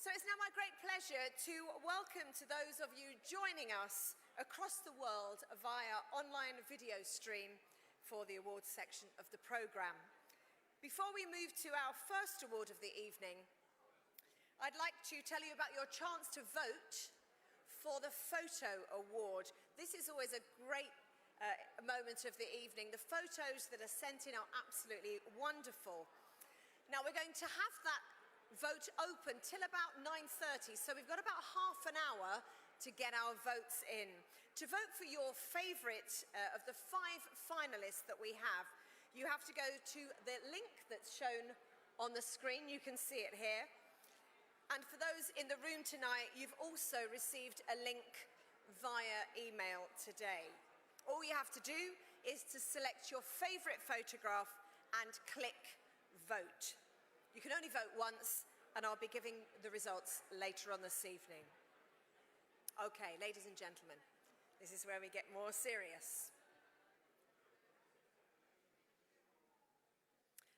So it's now my great pleasure to welcome to those of you joining us across the world via online video stream for the awards section of the programme. Before we move to our first award of the evening, I'd like to tell you about your chance to vote for the Photo Award. This is always a great moment of the evening. The photos that are sent in are absolutely wonderful. Now we're going to have that vote open till about 9:30, so we've got about half an hour to get our votes in. To vote for your favourite of the 5 finalists that we have, you have to go to the link that's shown on the screen. You can see it here. And for those in the room tonight, you've also received a link via email today. All you have to do is to select your favourite photograph and click vote. You can only vote once, and I'll be giving the results later on this evening. Okay, ladies and gentlemen, this is where we get more serious.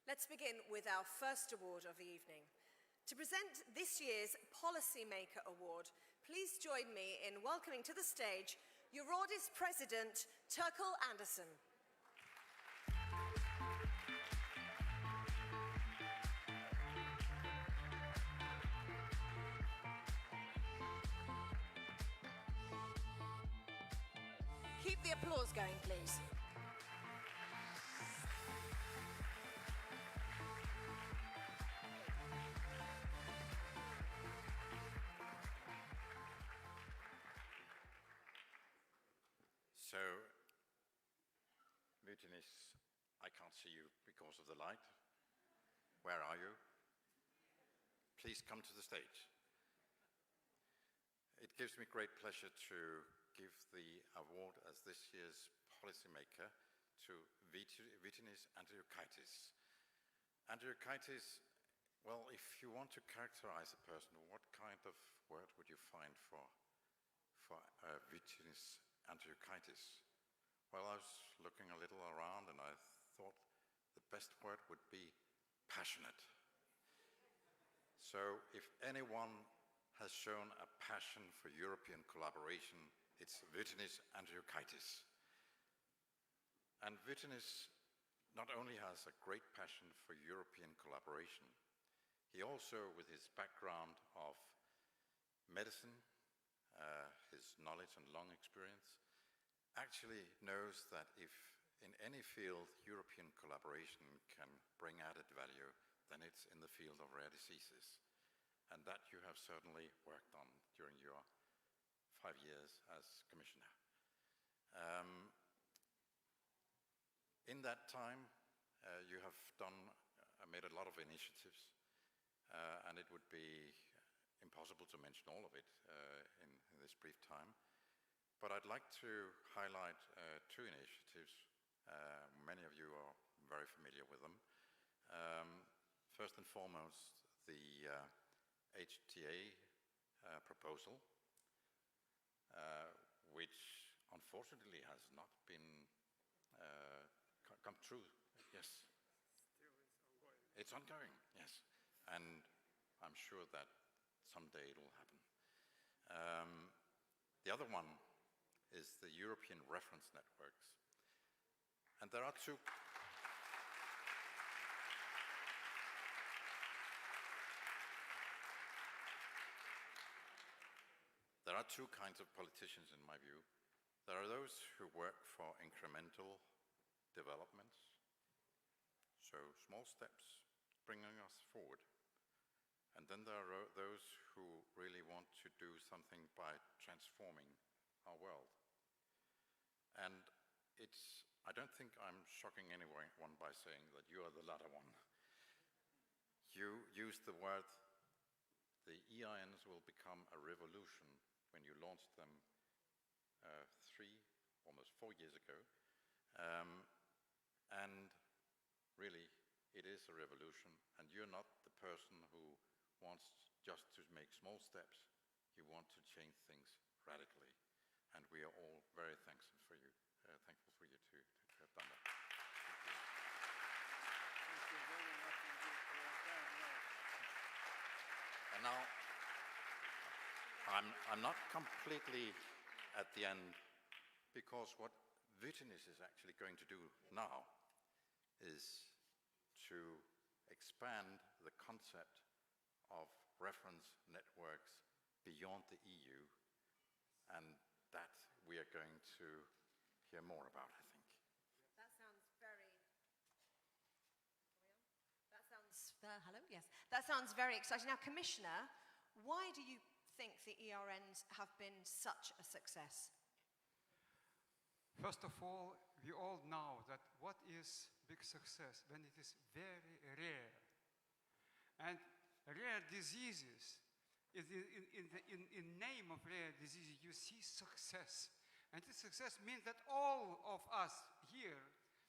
Let's begin with our first award of the evening. To present this year's Policymaker Award, please join me in welcoming to the stage EURORDIS President Turkel Andersen. Keep the applause going, please. So, Vytenis, I can't see you because of the light. Where are you? Please come to the stage. It gives me great pleasure to give the award as this year's policymaker to Vytenis Andriukaitis. Andriukaitis, well, if you want to characterize a person, what kind of word would you find for Vytenis Andriukaitis? Well, I was looking a little around and I thought the best word would be passionate. So if anyone has shown a passion for European collaboration, it's Vytenis Andriukaitis. And Vytenis not only has a great passion for European collaboration, he also, with his background of medicine, his knowledge and long experience, actually knows that if in any field European collaboration can bring added value, then it's in the field of rare diseases. And that you have certainly worked on during your 5 years as Commissioner. In that time, you have made a lot of initiatives, and it would be impossible to mention all of it in this brief time. But I'd like to highlight 2 initiatives. Many of you are very familiar with them. First and foremost, the HTA proposal, which unfortunately has not been come true. Yes. Still is ongoing. It's ongoing, yes. And I'm sure that someday it will happen. The other one is the European reference networks. And there are two. There are 2 kinds of politicians, in my view. There are those who work for incremental developments, so small steps bringing us forward. And then there are those who really want to do something by transforming our world. And I don't think I'm shocking anyone by saying that you are the latter one. You used the word, the EINs will become a revolution when you launched them almost 4 years ago. And really, it is a revolution, and you're not the person who wants just to make small steps. You want to change things radically, and we are all very thankful for you to have done that. Thank you very much indeed for your kind words. And now, I'm not completely at the end, because what Witness is actually going to do now is to expand the concept of reference networks beyond the EU, and that we are going to hear more about, I think. That sounds very... That sounds... hello? Yes. That sounds very exciting. Now, Commissioner, why do you think the ERNs have been such a success? First of all, we all know that what is big success when it is very rare. And rare diseases, in name of rare disease, you see success. And this success means that all of us here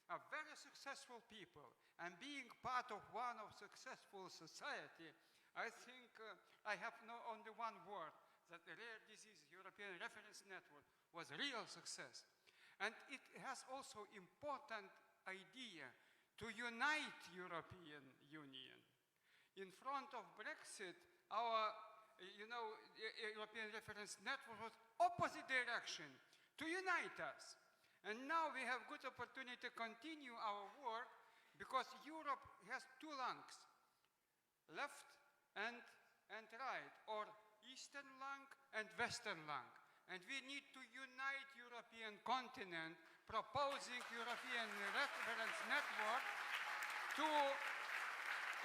are very successful people. And being part of one of successful society, I think I have only one word, that the Rare Disease European Reference Network was real success. And it has also important idea to unite European Union. In front of Brexit, our European Reference Network was opposite direction, to unite us. And now we have good opportunity to continue our work, because Europe has two lungs, left and right, or Eastern lung and Western lung. And we need to unite European continent, proposing European Reference Network to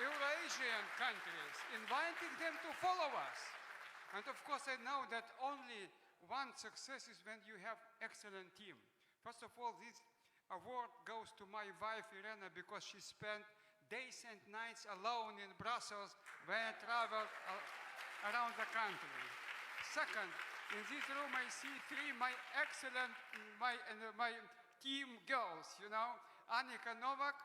Eurasian countries, inviting them to follow us. And of course, I know that only one success is when you have excellent team. First of all, this award goes to my wife, Irena, because she spent days and nights alone in Brussels when I traveled around the country. Second, in this room I see three my excellent, my team girls, Annika Novak,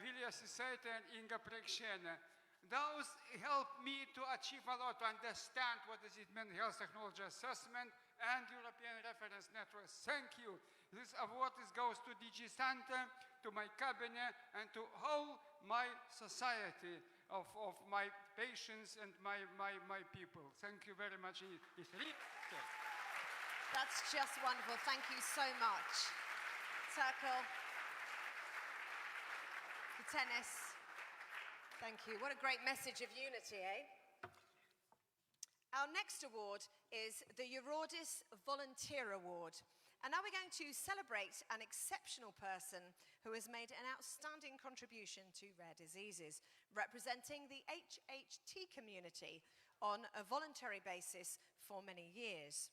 Vilja Sisaita, and Inga Prekshena. Those help me to achieve a lot, to understand what does it mean, health technology assessment and European Reference Network. Thank you. This award goes to DG Santa, to my cabinet, and to whole my society of my patients and my people. Thank you very much. It's really That's just wonderful. Thank you so much. Turkel, the tennis. Thank you. What a great message of unity, eh? Our next award is the EURORDIS Volunteer Award. And now we're going to celebrate an exceptional person who has made an outstanding contribution to rare diseases, representing the HHT community on a voluntary basis for many years.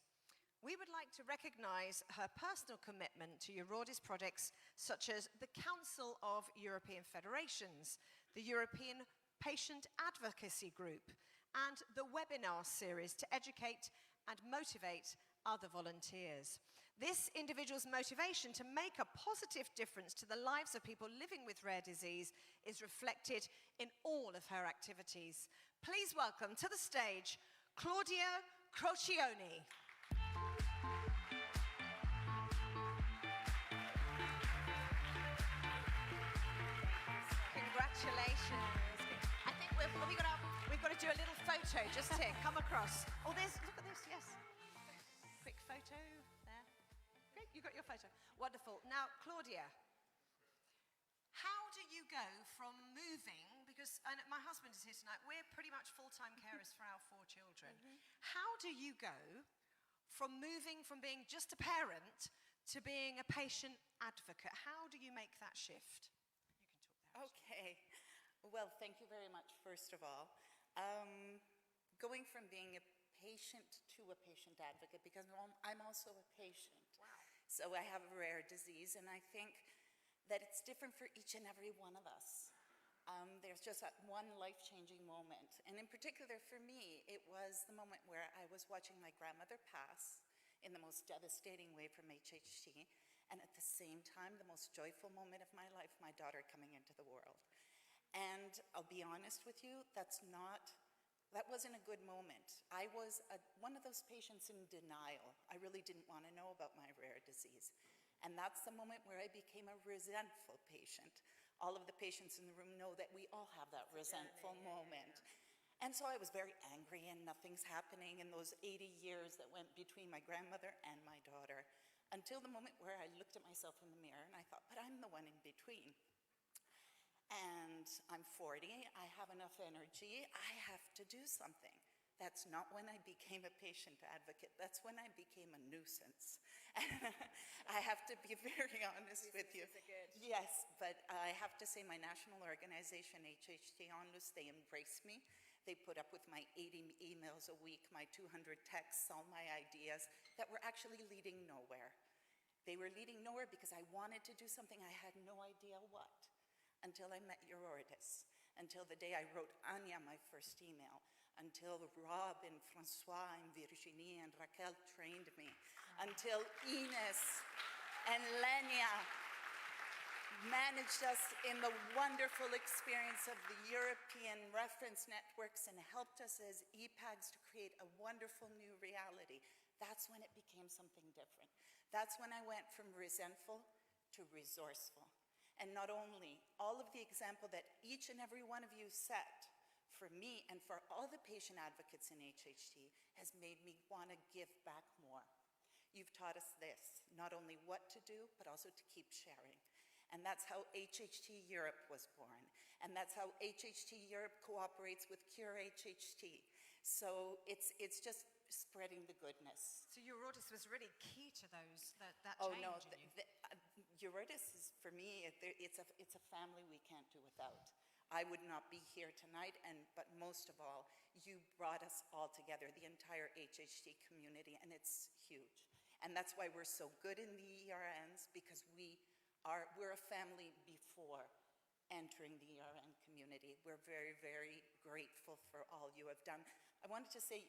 We would like to recognise her personal commitment to EURORDIS projects such as the Council of European Federations, the European Patient Advocacy Group, and the webinar series to educate and motivate other volunteers. This individual's motivation to make a positive difference to the lives of people living with rare disease is reflected in all of her activities. Please welcome to the stage, Claudia Crocioni. Congratulations. I think we've got to do a little photo just here. Come across. Oh, look at this, yes. Quick photo there. Great, you got your photo. Wonderful. Now, Claudia, how do you go from moving, because my husband is here tonight, we're pretty much full-time carers for our 4 children. How do you go from moving from being just a parent to being a patient advocate? How do you make that shift? You can talk there. Okay. Well, thank you very much, first of all. Going from being a patient to a patient advocate, because I'm also a patient. Wow. So I have a rare disease, and I think that it's different for each and every one of us. There's just that one life-changing moment. And in particular for me, it was the moment where I was watching my grandmother pass in the most devastating way from HHT, and at the same time, the most joyful moment of my life, my daughter coming into the world. And I'll be honest with you, that wasn't a good moment. I was one of those patients in denial. I really didn't want to know about my rare disease. And that's the moment where I became a resentful patient. All of the patients in the room know that we all have that resentful moment. And so I was very angry and nothing's happening in those 80 years that went between my grandmother and my daughter, until the moment where I looked at myself in the mirror and I thought, but I'm the one in between. And I'm 40, I have enough energy, I have to do something. That's not when I became a patient advocate, that's when I became a nuisance. I have to be very honest with you. Yes, but I have to say my national organization, HHT Onlus, they embraced me. They put up with my 80 emails a week, my 200 texts, all my ideas that were actually leading nowhere. They were leading nowhere because I wanted to do something I had no idea what, until I met EURORDIS, until the day I wrote Anya my first email, until Rob and Francois and Virginie and Raquel trained me, until Ines and Lenya managed us in the wonderful experience of the European reference networks and helped us as EPAGs to create a wonderful new reality. That's when it became something different. That's when I went from resentful to resourceful. And not only, all of the example that each and every one of you set for me and for all the patient advocates in HHT has made me want to give back more. You've taught us this, not only what to do, but also to keep sharing. And that's how HHT Europe was born. And that's how HHT Europe cooperates with Cure HHT. So it's just spreading the goodness. So EURORDIS was really key to that Oh change no, in you. EURORDIS is, for me, it's a family we can't do without. I would not be here tonight, but most of all, you brought us all together, the entire HHT community, and it's huge. And that's why we're so good in the ERNs, because we're a family before entering the ERN community. We're very, very grateful for all you have done. I wanted to say,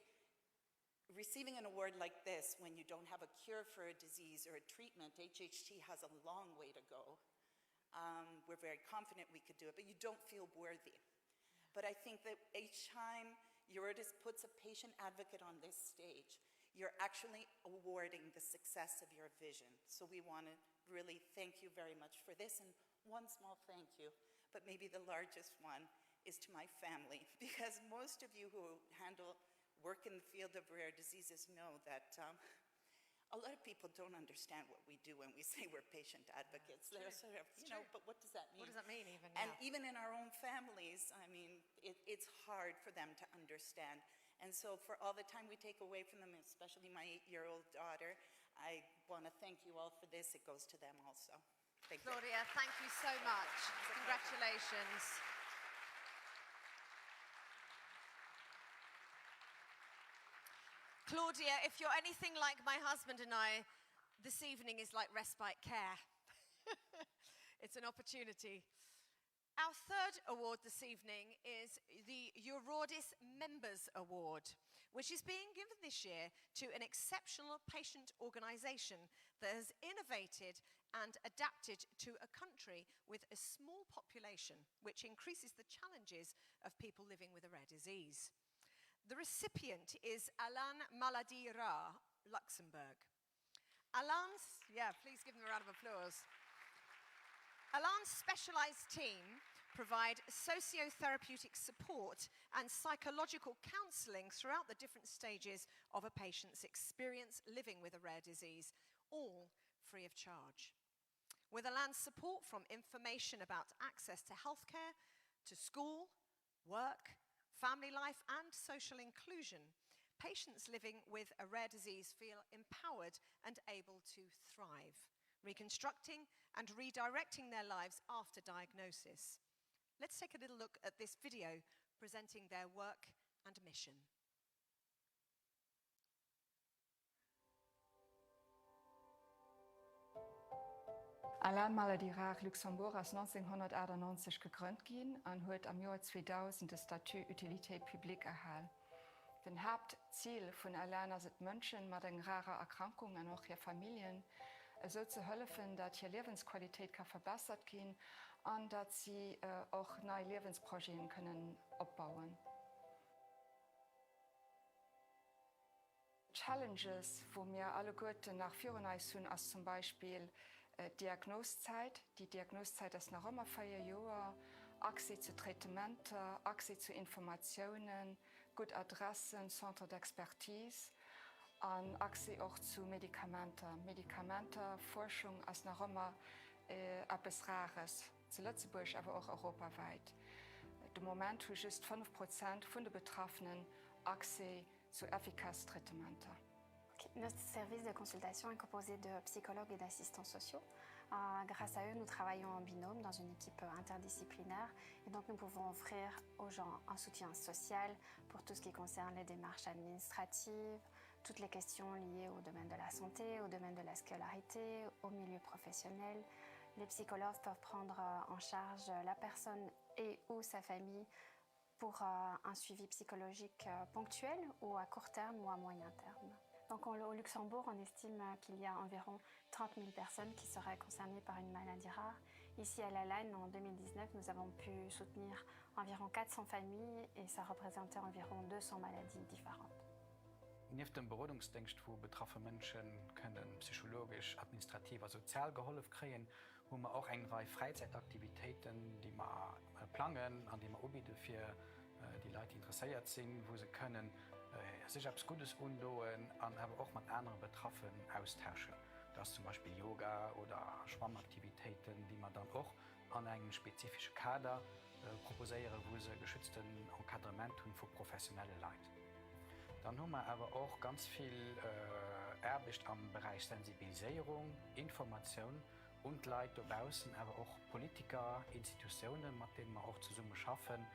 receiving an award like this when you don't have a cure for a disease or a treatment, HHT has a long way to go. We're very confident we could do it, but you don't feel worthy. But I think that each time EURORDIS puts a patient advocate on this stage, you're actually awarding the success of your vision. So we want to really thank you very much for this. And one small thank you, but maybe the largest one, is to my family, because most of you who work in the field of rare diseases know that a lot of people don't understand what we do when we say we're patient advocates. They're sort of, but what does that mean? What does that mean even? And even in our own families, I mean, it's hard for them to understand. And so for all the time we take away from them, especially my 8-year-old daughter, I want to thank you all for this. It goes to them also. Thank you. Claudia, thank you so much. Congratulations. Claudia, if you're anything like my husband and I, this evening is like respite care. It's an opportunity. Our third award this evening is the EURORDIS Members Award, which is being given this year to an exceptional patient organisation that has innovated and adapted to a country with a small population, which increases the challenges of people living with a rare disease. The recipient is Alain Maladi Rare, Luxembourg. Alain's, please give them a round of applause. Alain's specialised team provide socio-therapeutic support and psychological counselling throughout the different stages of a patient's experience living with a rare disease, all free of charge. With Alain's support from information about access to healthcare, to school, work, family life and social inclusion, patients living with a rare disease feel empowered and able to thrive, reconstructing and redirecting their lives after diagnosis. Let's take a little look at this video presenting their work and mission. Alain Maladi Rare Luxembourg ist 1998 gegründet worden und hat im Jahr 2000 das Statut Utilité Publique erhalten. Das Hauptziel von Alain ist es, Menschen mit einer raren Erkrankung und auch ihre Familien so zu helfen, dass ihre Lebensqualität verbessert kann und dass sie auch neue Lebensprojekte können aufbauen. Challenges, wo wir alle gut nach vorne tun, ist zum Beispiel Diagnosezeit. Die Diagnosezeit ist noch immer 4 Jahre Access zu Treatmenten, Access zu Informationen, gute Adressen, Centre d'Expertise und Access auch zu Medikamenten. Medikamentenforschung ist noch immer etwas Rares, zu Lützeburg, aber auch europaweit. Im Moment haben just 5% der Betroffenen Accès zu efficaces Traitements. Notre service de consultation est composé de psychologues et d'assistants sociaux. Grâce à eux, nous travaillons en binôme dans une équipe interdisciplinaire et donc nous pouvons offrir aux gens un soutien social pour tout ce qui concerne les démarches administratives, toutes les questions liées au domaine de la santé, au domaine de la scolarité, au milieu professionnel. Les psychologues peuvent prendre en charge la personne et ou sa famille pour un suivi psychologique ponctuel ou à court terme ou à moyen terme. Donc au Luxembourg, on estime qu'il y a environ 30 000 personnes qui seraient concernées par une maladie rare. Ici à la LAN, en 2019, nous avons pu soutenir environ 400 familles et ça représentait environ 200 maladies différentes. Neben dem Beratungsdienst, wo betroffene Menschen können psychologisch, administrativ oder sozial geholfen kriegen, haben wir auch eine Reihe Freizeitaktivitäten, die wir planen, an denen wir anbieten für die Leute, die interessiert sind, wo sie können sich etwas Gutes tun und aber auch mit anderen Betroffenen austauschen. Das ist zum Beispiel Yoga oder Schwammaktivitäten, die man dann auch an einem spezifischen Kader proposieren, wo sie geschützten Encadrement tun für professionelle Leute. Dann haben wir aber auch ganz viel Arbeit am Bereich Sensibilisierung, Information und Leute da draußen, aber auch Politiker, Institutionen, mit denen wir auch zusammen arbeiten.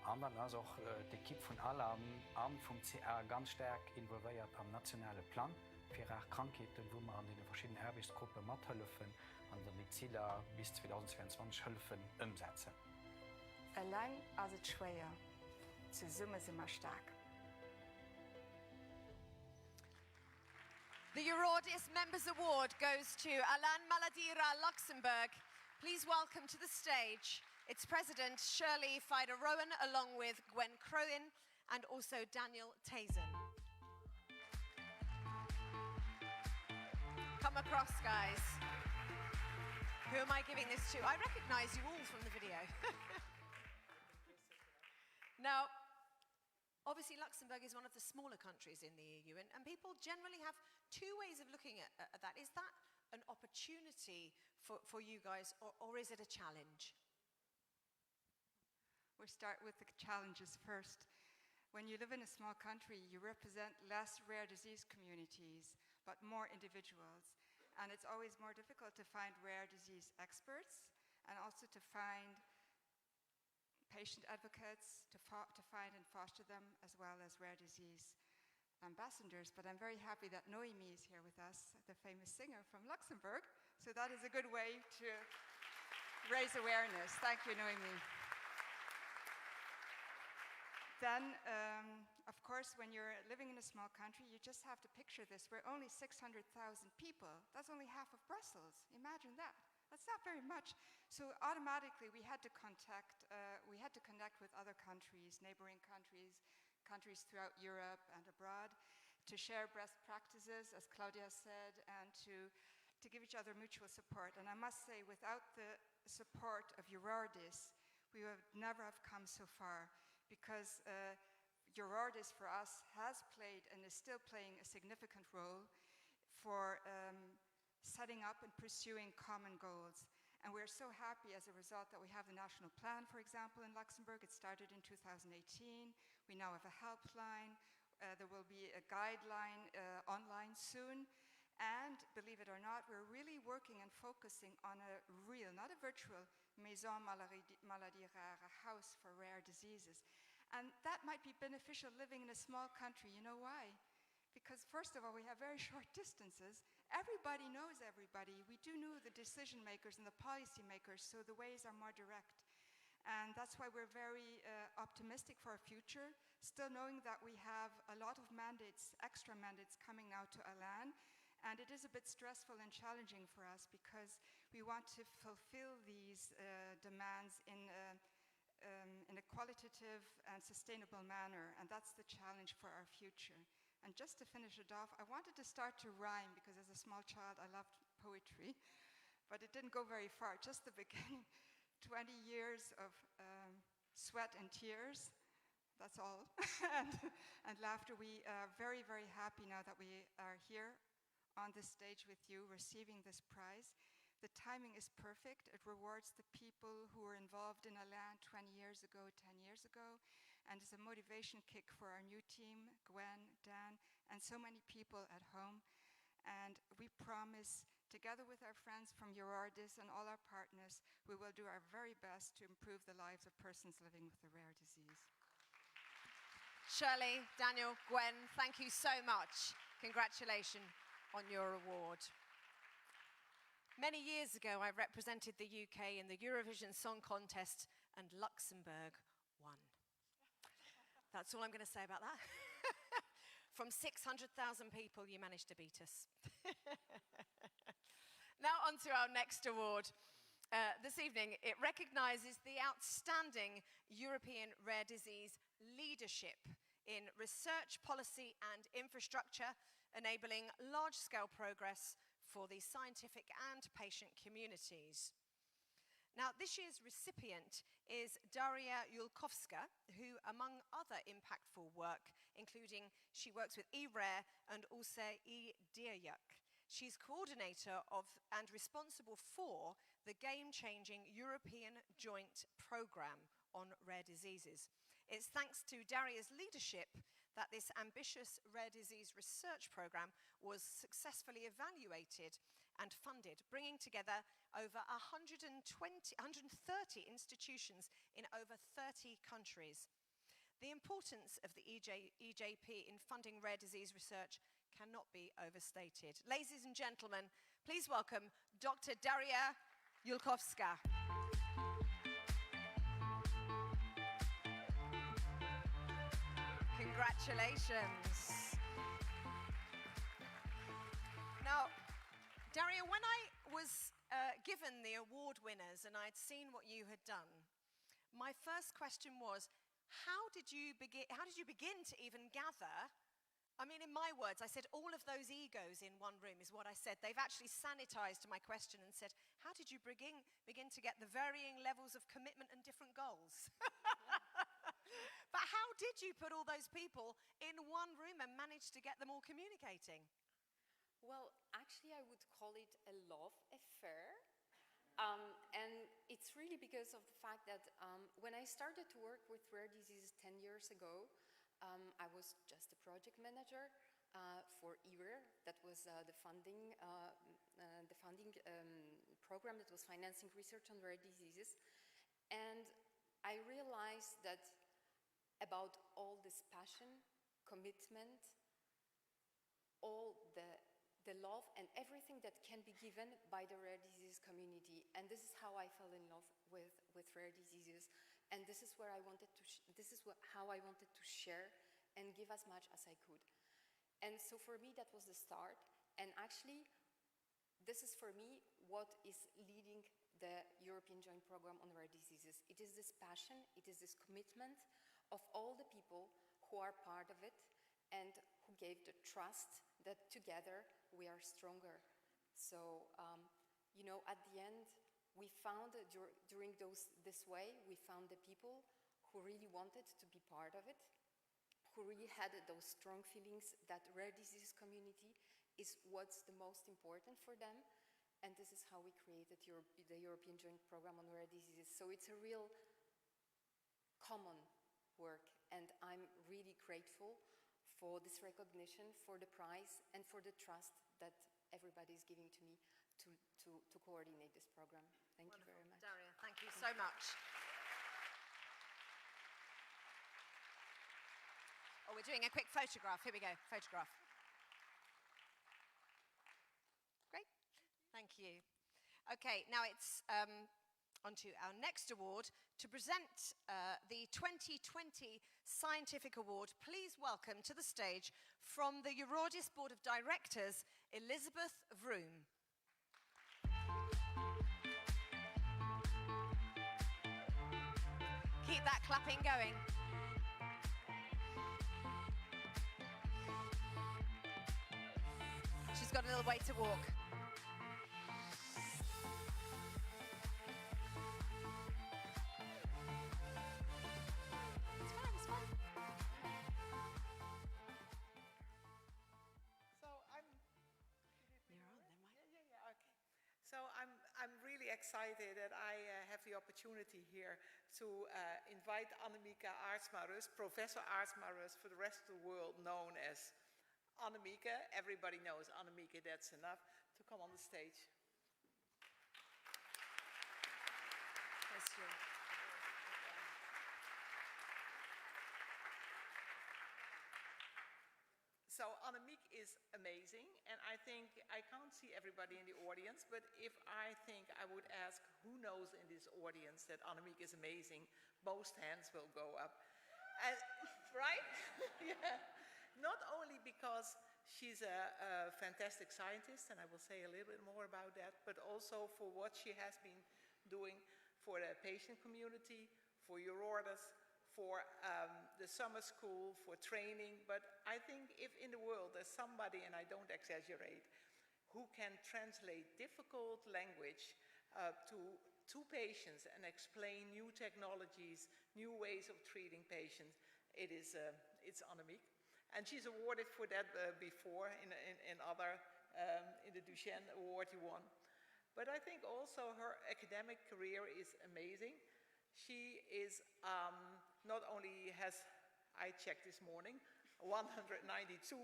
Und dann ist auch die Equipe von Alarm und vom CR ganz stark involviert am nationalen Plan für Krankheiten, wo wir an den verschiedenen Arbeitsgruppen mithelfen und dann die Ziele bis 2022 helfen umsetzen. Allein ist es schwer, zusammen sind wir stark. The EURORDIS Members Award goes to Alain Maladira, Luxembourg. Please welcome to the stage its president, Shirley Fider-Rowan, along with Gwen Crowan and also Daniel Tazen. Come across, guys. Who am I giving this to? I recognize you all from the video. Now, obviously, Luxembourg is one of the smaller countries in the EU, and people generally have two ways of looking at that. Is that an opportunity for you guys, or is it a challenge? We'll start with the challenges first. When you live in a small country, you represent less rare disease communities, but more individuals. And it's always more difficult to find rare disease experts, and also to find patient advocates, to find and foster them, as well as rare disease ambassadors. But I'm very happy that Noemi is here with us, the famous singer from Luxembourg. So that is a good way to raise awareness. Thank you, Noemi. Then, of course, when you're living in a small country, you just have to picture this. We're only 600,000 people. That's only half of Brussels. Imagine that. That's not very much. So automatically, we had to connect with other countries, neighboring countries, countries throughout Europe and abroad, to share best practices, as Claudia said, and to give each other mutual support. And I must say, without the support of EURORDIS, we would never have come so far, because EURORDIS for us has played and is still playing a significant role for setting up and pursuing common goals. And we're so happy as a result that we have the national plan, for example, in Luxembourg. It started in 2018. We now have a helpline. There will be a guideline online soon. And believe it or not, we're really working and focusing on a real, not a virtual, maison maladie rare, a house for rare diseases. And that might be beneficial living in a small country. You know why? Because first of all, we have very short distances. Everybody knows everybody. We do know the decision makers and the policy makers, so the ways are more direct. And that's why we're very optimistic for our future, still knowing that we have a lot of mandates, extra mandates coming now to Alain. And it is a bit stressful and challenging for us because we want to fulfill these demands in a qualitative and sustainable manner. And that's the challenge for our future. And just to finish it off, I wanted to start to rhyme because as a small child I loved poetry, but it didn't go very far, just the beginning. 20 years of sweat and tears. That's all. and laughter. We are very, very happy now that we are here on this stage with you, receiving this prize. The timing is perfect. It rewards the people who were involved in Alain 20 years ago, 10 years ago, and is a motivation kick for our new team, Gwen, Dan, and so many people at home. And we promise, together with our friends from EURORDIS and all our partners, we will do our very best to improve the lives of persons living with a rare disease. Shirley, Daniel, Gwen, thank you so much. Congratulations on your award. Many years ago, I represented the UK in the Eurovision Song Contest, and Luxembourg won. That's all I'm going to say about that. From 600,000 people, you managed to beat us. Now on to our next award. This evening, it recognises the outstanding European rare disease leadership in research, policy and infrastructure, enabling large-scale progress for the scientific and patient communities. Now, this year's recipient is Daria Yulkovska, who, among other impactful work, including she works with eRare and also eDiayuk. She's coordinator of and responsible for the game-changing European Joint Programme on Rare Diseases. It's thanks to Daria's leadership that this ambitious rare disease research programme was successfully evaluated and funded, bringing together over 130 institutions in over 30 countries. The importance of the EJP in funding rare disease research cannot be overstated. Ladies and gentlemen, please welcome Dr. Daria Yulkovska. Congratulations. Now, Daria, when I was given the award winners and I'd seen what you had done, my first question was, how did you begin to even gather? I mean, in my words, I said all of those egos in one room is what I said. They've actually sanitized my question and said, how did you begin to get the varying levels of commitment and different goals? But how did you put all those people in one room and manage to get them all communicating? Well, actually, I would call it a love affair. And it's really because of the fact that when I started to work with rare diseases 10 years ago, I was just a project manager for EURORDIS. That was the funding program that was financing research on rare diseases. And I realized that about all this passion, commitment, all the love and everything that can be given by the rare disease community. And this is how I fell in love with rare diseases. And this is where I wanted to, how I wanted to share and give as much as I could. And so for me, that was the start. And actually, this is for me what is leading the European Joint Programme on Rare Diseases. It is this passion, it is this commitment of all the people who are part of it and who gave the trust that together we are stronger. So, you know, at the end, we found during this way, we found the people who really wanted to be part of it, who really had those strong feelings that rare disease community is what's the most important for them. And this is how we created the European Joint Programme on Rare Diseases. So it's a real common work, and I'm really grateful for this recognition, for the prize, and for the trust that everybody is giving to me to coordinate this program. Thank you very much. Daria, thank you so much. Oh, we're doing a quick photograph. Here we go, photograph. Great, thank you. Okay, now it's on to our next award. To present the 2020 Scientific Award, please welcome to the stage from the EURORDIS Board of Directors, Elizabeth Vroom. Keep that clapping going. She's got a little way to walk. excited that I have the opportunity here to invite Annemieke Aartsma-Rust, Professor Aartsma-Rust, for the rest of the world known as Annemieke. Everybody knows Annemieke, that's enough, to come on the stage. Bless you. So Annemieke is amazing, and I think I can't see everybody in the audience, but if I think I would ask who knows in this audience that Annemieke is amazing, most hands will go up. And, right? Yeah. Not only because she's a fantastic scientist, and I will say a little bit more about that, but also for what she has been doing for the patient community, for EURORDIS, for the summer school, for training. But I think if in the world there's somebody, and I don't exaggerate, who can translate difficult language to patients and explain new technologies, new ways of treating patients, it's Annemieke. And she's awarded for that before in the Duchenne Award he won. But I think also her academic career is amazing. She is not only has, I checked this morning, 192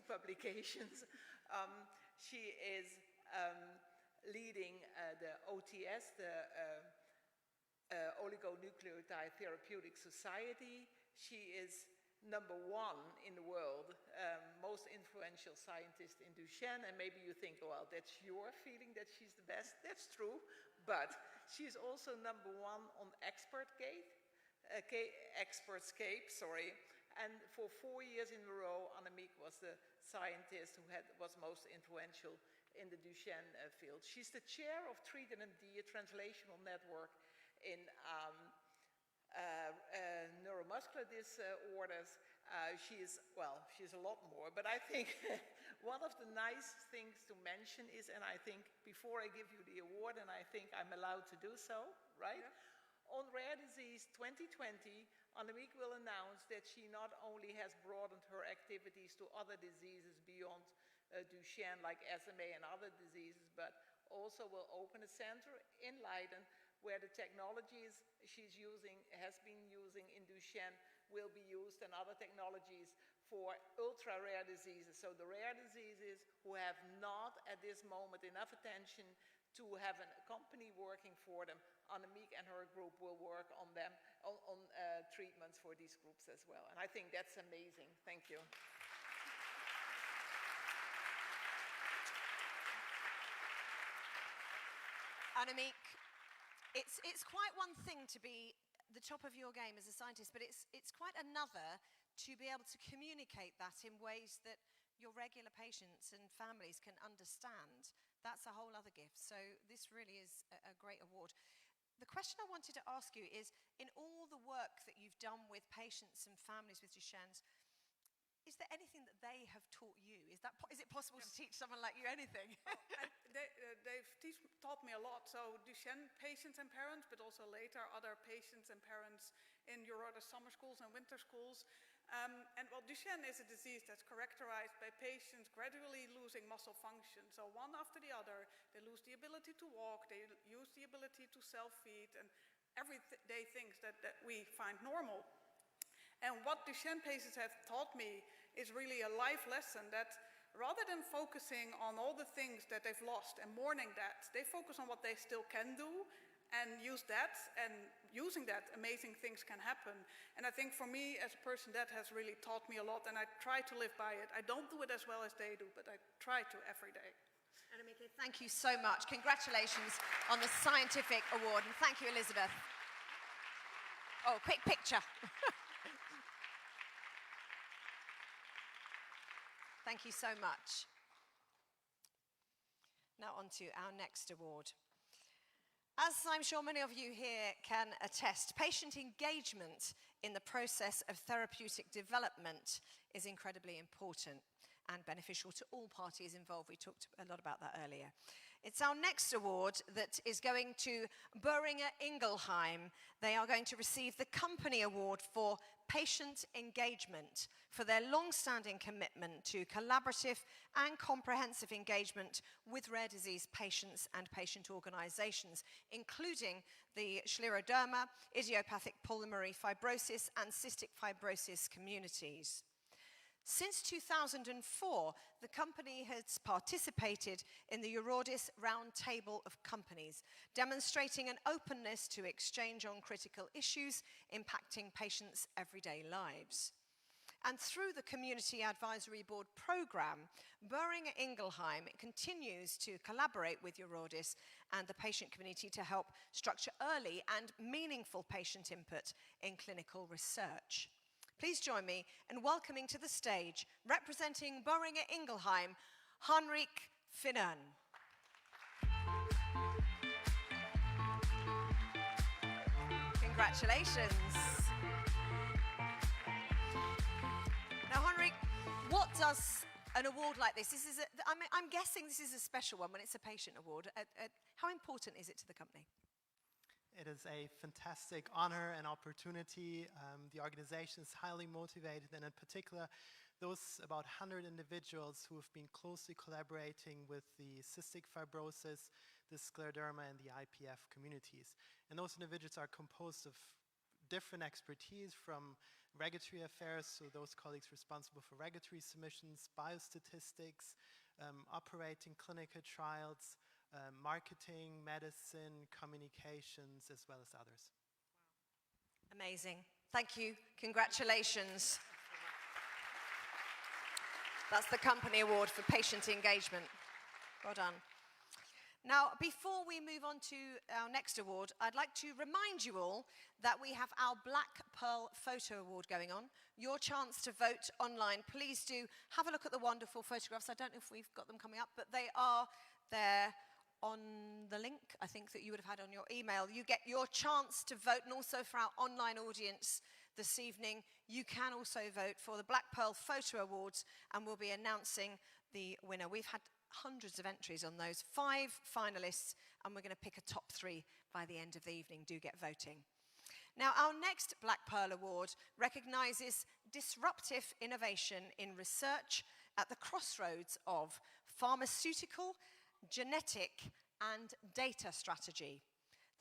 publications. She is leading the OTS, the Oligonucleotide Therapeutic Society. She is #1 in the world, most influential scientist in Duchenne. And maybe you think, well, that's your feeling that she's the best. That's true, but she's also #1 on ExpertScape, and for 4 years in a row, Annemieke was the scientist who was most influential in the Duchenne field. She's the chair of TreatMD, a translational network in neuromuscular disorders. She's a lot more, but I think one of the nice things to mention is, and I think before I give you the award, and I think I'm allowed to do so, right? Yeah. On Rare Disease 2020, Annemieke will announce that she not only has broadened her activities to other diseases beyond Duchenne, like SMA and other diseases, but also will open a center in Leiden where the technologies has been using in Duchenne will be used, and other technologies for ultra-rare diseases. So the rare diseases who have not at this moment enough attention to have a company working for them, Annemieke and her group will work on them, on treatments for these groups as well. And I think that's amazing. Thank you. Annemieke, it's quite one thing to be the top of your game as a scientist, but it's quite another to be able to communicate that in ways that your regular patients and families can understand. That's a whole other gift. So this really is a great award. The question I wanted to ask you is, in all the work that you've done with patients and families with Duchenne's, is there anything that they have taught you? Is it possible to teach someone like you anything? They've taught me a lot. So Duchenne patients and parents, but also later other patients and parents in EURORDIS summer schools and winter schools. Duchenne is a disease that's characterized by patients gradually losing muscle function. So one after the other, they lose the ability to walk, they lose the ability to self-feed, and everyday things that we find normal. And what Duchenne patients have taught me is really a life lesson that rather than focusing on all the things that they've lost and mourning that, they focus on what they still can do and use that, and using that, amazing things can happen. And I think for me as a person, that has really taught me a lot, and I try to live by it. I don't do it as well as they do, but I try to every day. Annemieke, thank you so much. Congratulations on the scientific award, and thank you, Elizabeth. Oh, quick picture. Thank you so much. Now on to our next award. As I'm sure many of you here can attest, patient engagement in the process of therapeutic development is incredibly important. and beneficial to all parties involved. We talked a lot about that earlier. It's our next award that is going to Boehringer Ingelheim. They are going to receive the Company Award for Patient Engagement for their long-standing commitment to collaborative and comprehensive engagement with rare disease patients and patient organizations, including the scleroderma, idiopathic pulmonary fibrosis, and cystic fibrosis communities. Since 2004, the company has participated in the EURORDIS Roundtable of Companies, demonstrating an openness to exchange on critical issues impacting patients' everyday lives. And through the Community Advisory Board program, Boehringer Ingelheim continues to collaborate with EURORDIS and the patient community to help structure early and meaningful patient input in clinical research. Please join me in welcoming to the stage, representing Boehringer Ingelheim, Henrik Finnern. Congratulations. Now, Henrik, what does an award like this, I'm guessing this is a special one when it's a patient award. How important is it to the company? It is a fantastic honor and opportunity. The organization is highly motivated, and in particular, those about 100 individuals who have been closely collaborating with the cystic fibrosis, the scleroderma, and the IPF communities. And those individuals are composed of different expertise, from regulatory affairs, so those colleagues responsible for regulatory submissions, biostatistics, operating clinical trials, marketing, medicine, communications, as well as others. Amazing. Thank you. Congratulations. That's the Company Award for Patient Engagement. Well done. Now, before we move on to our next award, I'd like to remind you all that we have our Black Pearl Photo Award going on. Your chance to vote online. Please do have a look at the wonderful photographs. I don't know if we've got them coming up, but they are there on the link, I think, that you would have had on your email. You get your chance to vote, and also for our online audience this evening, you can also vote for the Black Pearl Photo Awards, and we'll be announcing the winner. We've had hundreds of entries on those, 5 finalists, and we're going to pick a top 3 by the end of the evening. Do get voting. Now, our next Black Pearl Award recognises disruptive innovation in research at the crossroads of pharmaceutical, genetic, and data strategy.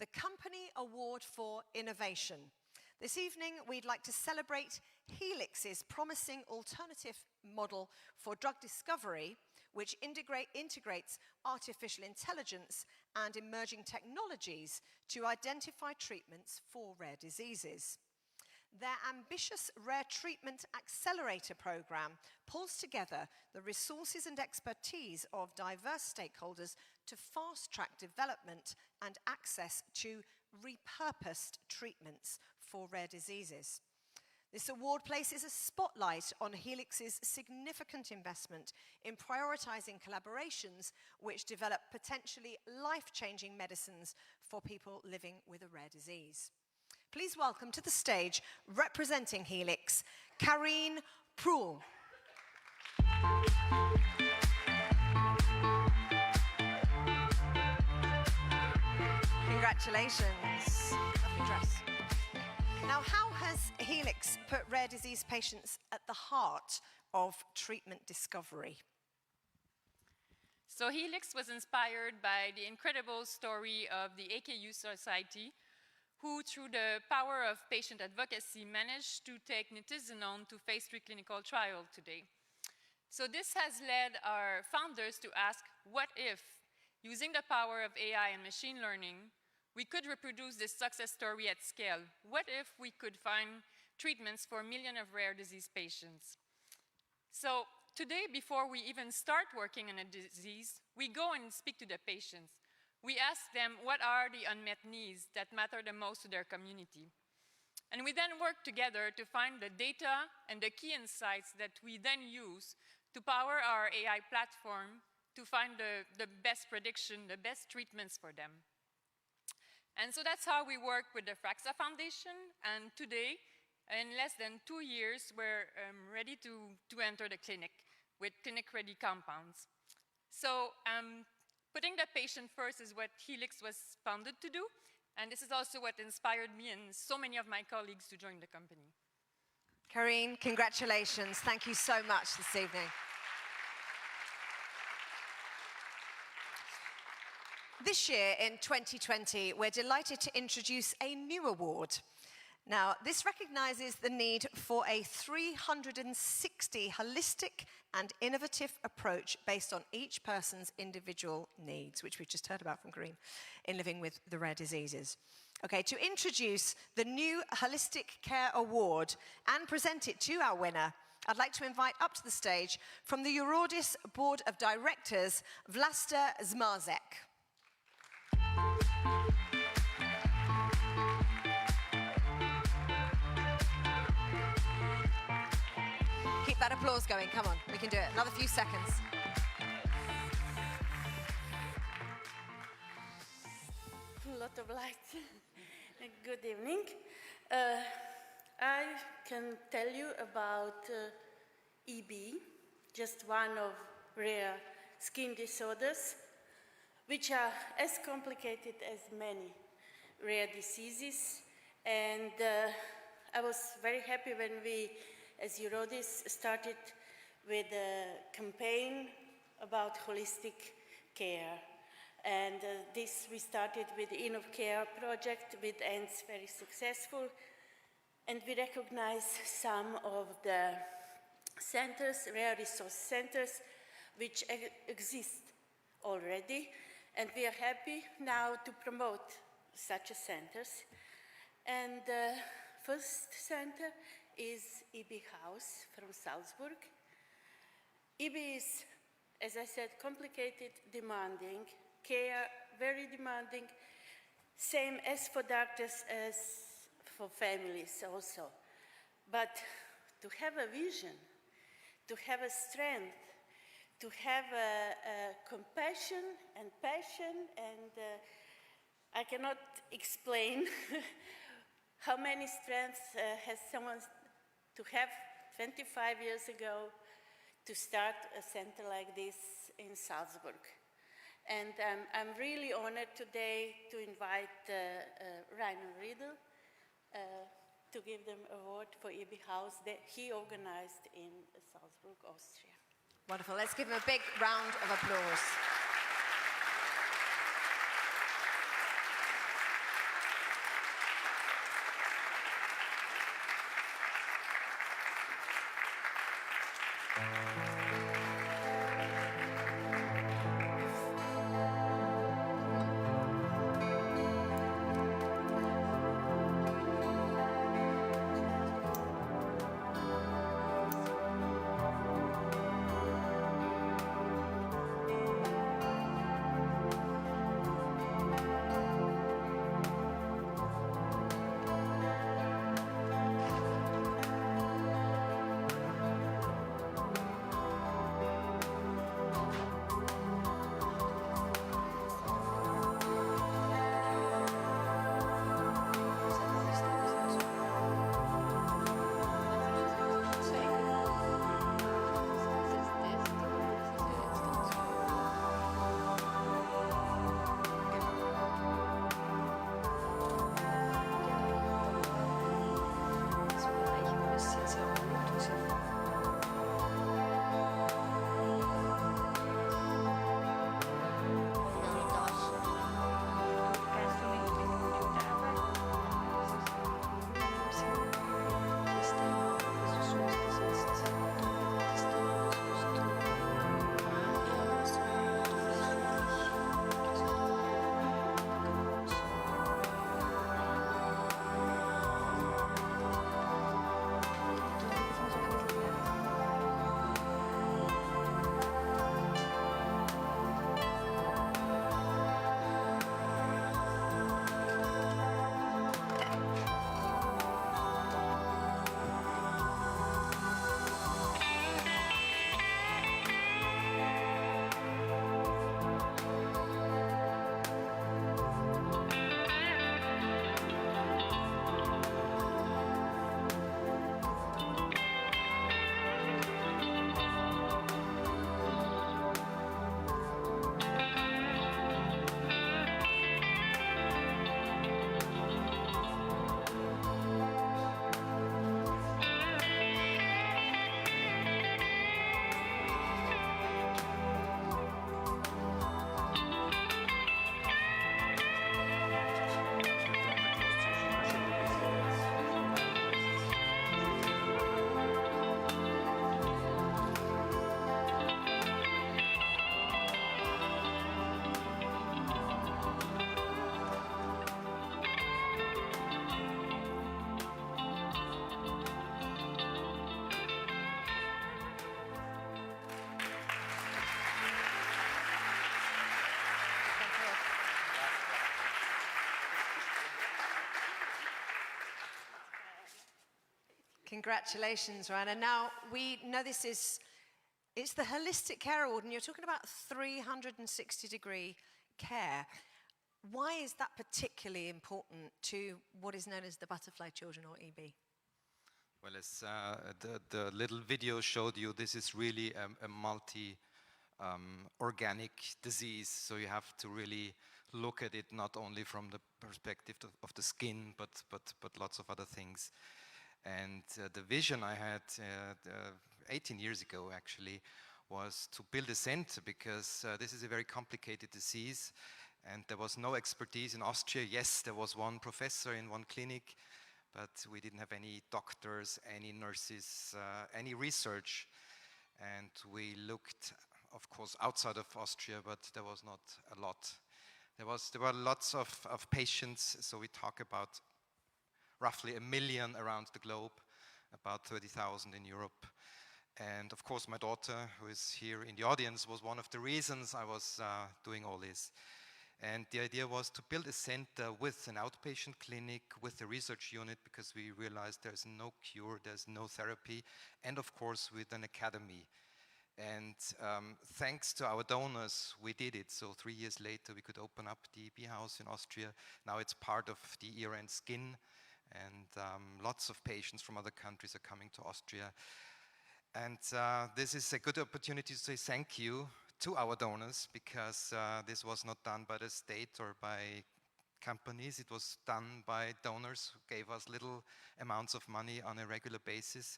The Company Award for Innovation. This evening, we'd like to celebrate Helix's promising alternative model for drug discovery, which integrates artificial intelligence and emerging technologies to identify treatments for rare diseases. Their ambitious Rare Treatment Accelerator program pulls together the resources and expertise of diverse stakeholders to fast-track development and access to repurposed treatments for rare diseases. This award places a spotlight on Helix's significant investment in prioritizing collaborations which develop potentially life-changing medicines for people living with a rare disease. Please welcome to the stage, representing Helix, Karine Proul. Congratulations. Lovely dress. Now, how has Helix put rare disease patients at the heart of treatment discovery? So Helix was inspired by the incredible story of the AKU Society, who, through the power of patient advocacy, managed to take nitisinone to phase 3 clinical trial today. So this has led our founders to ask, what if, using the power of AI and machine learning, we could reproduce this success story at scale? What if we could find treatments for millions of rare disease patients? So today, before we even start working on a disease, we go and speak to the patients. We ask them what are the unmet needs that matter the most to their community. And we then work together to find the data and the key insights that we then use to power our AI platform to find the best prediction, the best treatments for them. And so that's how we work with the Fraxa Foundation. And today, in less than 2 years, we're ready to enter the clinic with clinic-ready compounds. So putting the patient first is what Helix was founded to do, and this is also what inspired me and so many of my colleagues to join the company. Karine, congratulations. Thank you so much this evening. This year, in 2020, we're delighted to introduce a new award. Now, this recognises the need for a 360 holistic and innovative approach based on each person's individual needs, which we've just heard about from Karine, in living with the rare diseases. Okay, to introduce the new Holistic Care Award and present it to our winner, I'd like to invite up to the stage from the EURORDIS Board of Directors, Vlasta Zmarzek. Keep that applause going, come on, we can do it. Another few seconds. A lot of light. Good evening. I can tell you about EB, just one of rare skin disorders, which are as complicated as many rare diseases. And I was very happy when we, as EURORDIS, started with a campaign about holistic care. And this we started with the InnovCare project, with ends very successful. And we recognize some of the centers, rare resource centers, which exist already. And we are happy now to promote such centers. And the first center is EB House from Salzburg. EB is, as I said, complicated, demanding, care, very demanding, same as for doctors as for families also. But to have a vision, to have a strength, to have a compassion and passion, and I cannot explain how many strengths has someone to have 25 years ago to start a center like this in Salzburg. And I'm really honored today to invite Rainer Riedel to give them an award for EB House that he organized in Salzburg, Austria. Wonderful. Let's give him a big round of applause. Congratulations, Rainer. Now, we know it's the Holistic Care Award, and you're talking about 360-degree care. Why is that particularly important to what is known as the butterfly children, or EB? Well, as the little video showed you, this is really a multi-organic disease, so you have to really look at it not only from the perspective of the skin, but lots of other things. And the vision I had 18 years ago, actually, was to build a center, because this is a very complicated disease, and there was no expertise in Austria. Yes, there was one professor in one clinic, but we didn't have any doctors, any nurses, any research. And we looked, of course, outside of Austria, but there was not a lot. There were lots of patients, so we talk about roughly 1 million around the globe, about 30,000 in Europe. And of course, my daughter, who is here in the audience, was one of the reasons I was doing all this. And the idea was to build a center with an outpatient clinic, with a research unit, because we realized there's no cure, there's no therapy, and of course with an academy. And thanks to our donors, we did it. So 3 years later, we could open up the EB house in Austria. Now it's part of the ear and skin, and lots of patients from other countries are coming to Austria. And this is a good opportunity to say thank you to our donors, because this was not done by the state or by companies. It was done by donors who gave us little amounts of money on a regular basis.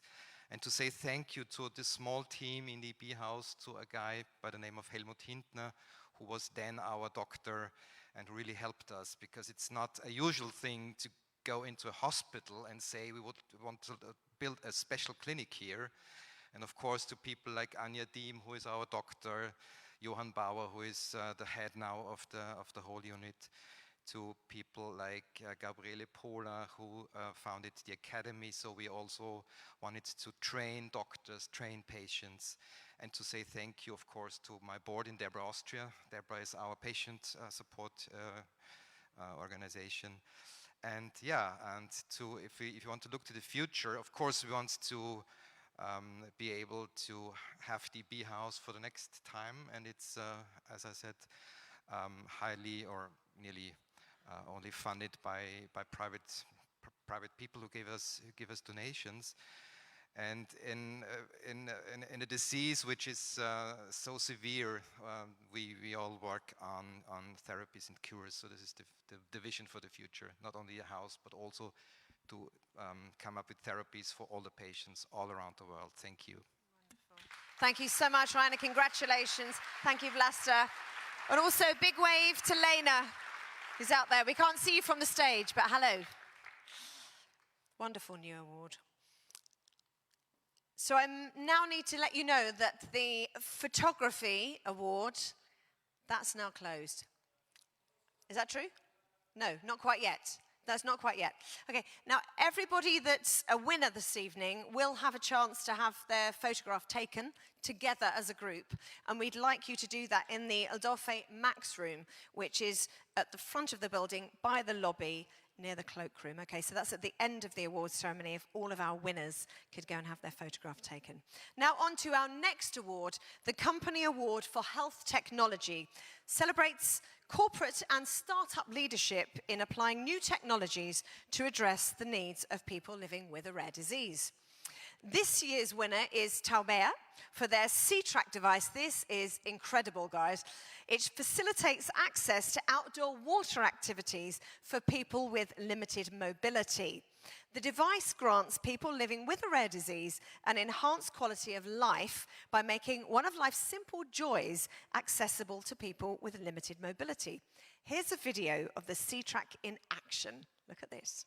And to say thank you to the small team in the EB house, to a guy by the name of Helmut Hintner, who was then our doctor and really helped us, because it's not a usual thing to go into a hospital and say we would want to build a special clinic here. And of course, to people like Anja Diem, who is our doctor, Johann Bauer, who is the head now of the whole unit, to people like Gabriele Pohler, who founded the academy. So we also wanted to train doctors, train patients, and to say thank you, of course, to my board in Debra Austria. Debra is our patient support organization. And yeah, and if you want to look to the future, of course, we want to be able to have the EB house for the next time, and it's, as I said, highly or nearly only funded by private people who give us donations. And in a disease which is so severe, we all work on therapies and cures. So this is the vision for the future, not only a house, but also to come up with therapies for all the patients all around the world. Thank you. Wonderful. Thank you so much, Rainer. Congratulations. Thank you, Vlasta. And also a big wave to Lena, who's out there. We can't see you from the stage, but hello. Wonderful new award. So I now need to let you know that the photography award, that's now closed. Is that true? No, not quite yet. That's not quite yet. Okay, now everybody that's a winner this evening will have a chance to have their photograph taken together as a group. And we'd like you to do that in the Adolphe Max room, which is at the front of the building by the lobby near the cloakroom. Okay, so that's at the end of the awards ceremony if all of our winners could go and have their photograph taken. Now on to our next award, the Company Award for Health Technology. Celebrates corporate and startup leadership in applying new technologies to address the needs of people living with a rare disease. This year's winner is Taubert for their C-Track device. This is incredible, guys. It facilitates access to outdoor water activities for people with limited mobility. The device grants people living with a rare disease an enhanced quality of life by making one of life's simple joys accessible to people with limited mobility. Here's a video of the C-Track in action. Look at this.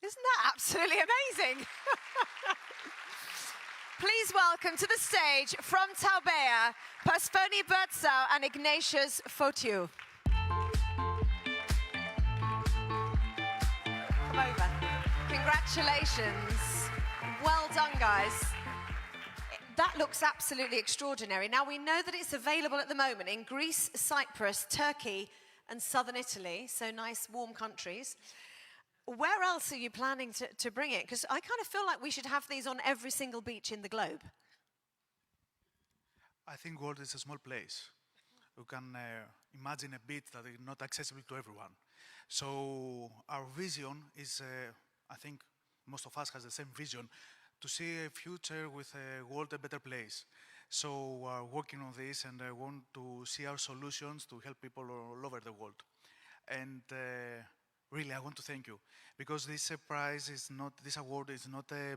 Isn't that absolutely amazing? Please welcome to the stage from Taubea, Persphony Bertzau and Ignatius Fotiu. Come over. Congratulations. Well done, guys. That looks absolutely extraordinary. Now, we know that it's available at the moment in Greece, Cyprus, Turkey, and southern Italy, so nice, warm countries. Where else are you planning to bring it? Because I kind of feel like we should have these on every single beach in the globe. I think world is a small place. You can imagine a beach that is not accessible to everyone. So our vision is, I think most of us has the same vision, to see a future with a world a better place. So we're working on this, and I want to see our solutions to help people all over the world. And really, I want to thank you, because this prize is not, this award is not the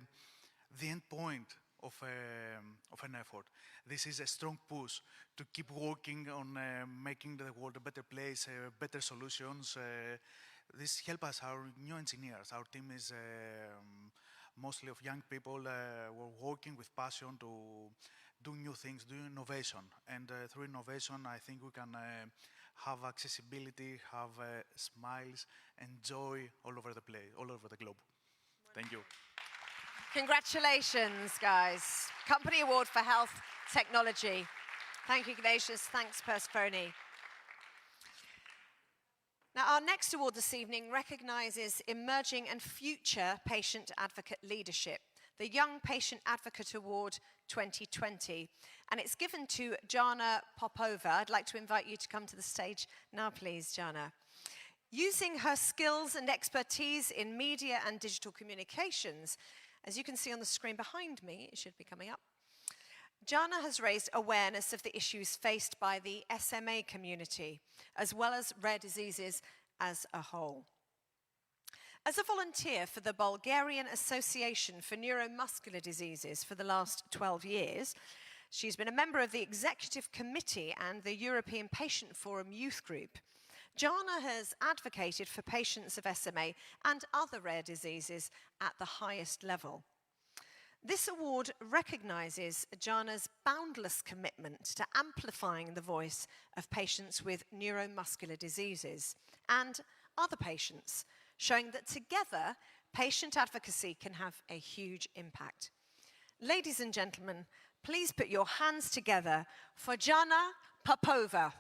end point of an effort. This is a strong push to keep working on making the world a better place, better solutions. This helps us, our new engineers. Our team is mostly of young people. We're working with passion to do new things, do innovation. And through innovation, I think we can have accessibility, have smiles and joy all over the place, all over the globe. Thank you. Congratulations, guys. Company Award for Health Technology. Thank you, Ignatius. Thanks, Persphony. Now, our next award this evening recognises emerging and future patient advocate leadership, the Young Patient Advocate Award 2020. And it's given to Jana Popova. I'd like to invite you to come to the stage now, please, Jana. Using her skills and expertise in media and digital communications, as you can see on the screen behind me, it should be coming up, Jana has raised awareness of the issues faced by the SMA community, as well as rare diseases as a whole. As a volunteer for the Bulgarian Association for Neuromuscular Diseases for the last 12 years, she's been a member of the Executive Committee and the European Patient Forum Youth Group. Jana has advocated for patients of SMA and other rare diseases at the highest level. This award recognises Jana's boundless commitment to amplifying the voice of patients with neuromuscular diseases and other patients, showing that together, patient advocacy can have a huge impact. Ladies and gentlemen, please put your hands together for Jana Popova.